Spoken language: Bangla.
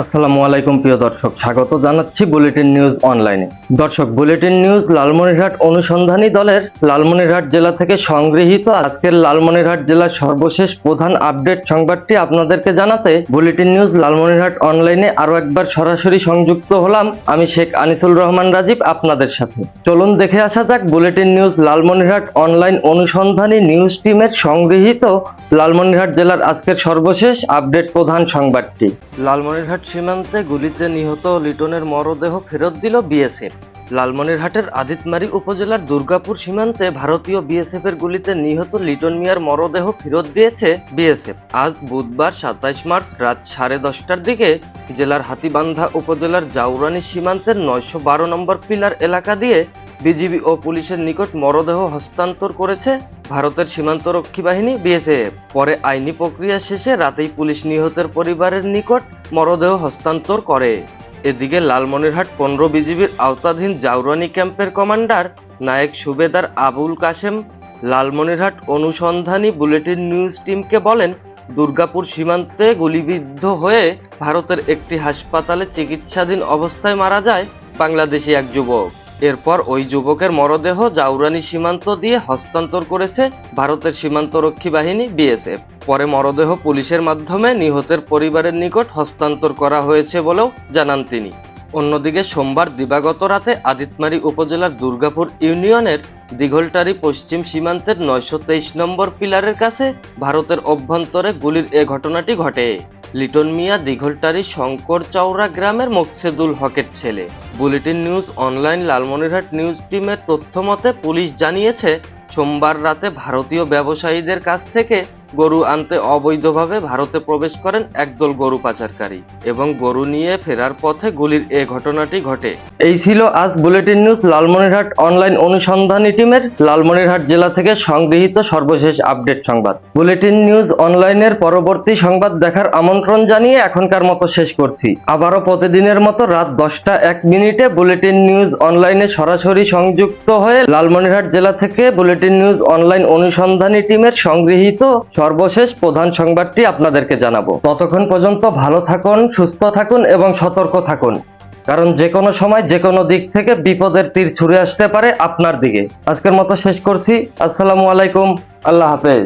আসসালামু আলাইকুম প্রিয় দর্শক, স্বাগত জানাচ্ছি বুলেটিন নিউজ অনলাইনে। দর্শক, বুলেটিন নিউজ লালমনিরহাট অনুসন্ধানী দলের লালমনিরহাট জেলা থেকে সংগৃহীত আজকের লালমনিরহাট জেলার সর্বশেষ প্রধান আপডেট সংবাদটি আপনাদেরকে জানাতে বুলেটিন নিউজ লালমনিরহাট অনলাইনে আরো একবার সরাসরি সংযুক্ত হলাম। আমি শেখ আনিসুল রহমান রাজীব আপনাদের সাথে। চলুন দেখে আসা যাক বুলেটিন নিউজ লালমনিরহাট অনলাইন অনুসন্ধানী নিউজ টিমের সংগৃহীত লালমনিরহাট জেলার আজকের সর্বশেষ আপডেট প্রধান সংবাদটি। লালমনিরহাট সীমান্তে গুলিতে নিহত লিটনের মরদেহ ফেরত দিল বিএসএফ। লালমনিরহাটের আদিতমারি উপজেলার দুর্গাপুর সীমান্তে ভারতীয় বিএসএফ এর গুলিতে নিহত লিটন মিয়ার মরদেহ ফেরত দিয়েছে বিএসএফ। আজ বুধবার 27 মার্চ রাত 10:30টার দিকে জেলার হাতীবান্ধা উপজেলার জাউরানী সীমান্তের 912 নম্বর পিলার এলাকা দিয়ে বিজিবি ও পুলিশের নিকট মরদেহ হস্তান্তর করেছে ভারতের সীমান্তরক্ষী বাহিনী বিএসএফ। পরে আইনি প্রক্রিয়া শেষে রাতেই পুলিশ নিহতের পরিবারের নিকট মরদেহ হস্তান্তর করে। এদিকে লালমনিরহাট 15 বিজিবির আওতাধীন জাউরানী ক্যাম্পের কমান্ডার নায়েক সুবেদার আবুল কাশেম লালমনিরহাট অনুসন্ধানী বুলেটিন নিউজ টিমকে বলেন, দুর্গাপুর সীমান্তে গুলিবিদ্ধ হয়ে ভারতের একটি হাসপাতালে চিকিৎসাধীন অবস্থায় মারা যায় বাংলাদেশি এক যুবক। এরপর ওই যুবকের মরদেহ জাউরানী সীমান্ত দিয়ে হস্তান্তর করেছে ভারতের সীমান্তরক্ষী বাহিনী বিএসএফ। পরে মরদেহ পুলিশের মাধ্যমে নিহতের পরিবারের নিকট হস্তান্তর করা হয়েছে বলেও জানান তিনি। অন্যদিকে সোমবার দিবাগত রাতে আদিতমারি উপজেলার দুর্গাপুর ইউনিয়নের দিঘলটারি পশ্চিম সীমান্তের 923 নম্বর পিলারের কাছে ভারতের অভ্যন্তরে গুলির এ ঘটনাটি ঘটে। লিটন মিয়া দিঘলটারি শঙ্কর চৌরা গ্রামের মোকসেদুল হকের ছেলে। Bulletin news online Lalmonirhat news টিমের তথ্য মতে পুলিশ জানিয়েছে, সোমবার রাতে ভারতীয় ব্যবসায়ীদের কাছ থেকে গরু আনতে অবৈধভাবে ভারতে প্রবেশ করেন একদল গরু পাচারকারী এবং গরু নিয়ে ফেরার পথে গুলির এ ঘটনাটি ঘটে। এই ছিল আজ বুলেটিন নিউজ লালমনিরহাট অনলাইন অনুসন্ধানী টিমের লালমনিরহাট জেলা থেকে সংগৃহীত সর্বশেষ আপডেট সংবাদ। বুলেটিন নিউজ অনলাইনের পরবর্তী সংবাদ দেখার আমন্ত্রণ জানিয়ে এখনকার মতো শেষ করছি। আবারও প্রতিদিনের মতো রাত 10টা 1 মিনিটে বুলেটিন নিউজ অনলাইনে সরাসরি সংযুক্ত হয়ে লালমনিরহাট জেলা থেকে বুলেটিন নিউজ অনলাইন অনুসন্ধানী টিমের সংগৃহীত সর্বশেষ প্রধান সংবাদটি আপনাদেরকে জানাবো। ততক্ষণ পর্যন্ত ভালো থাকুন, সুস্থ থাকুন এবং সতর্ক থাকুন, কারণ যে কোনো সময় যে কোনো দিক থেকে বিপদের তীর ছুঁড়ে আসতে পারে আপনার দিকে। আজকের মতো শেষ করছি। আসসালামু আলাইকুম, আল্লাহ হাফেজ।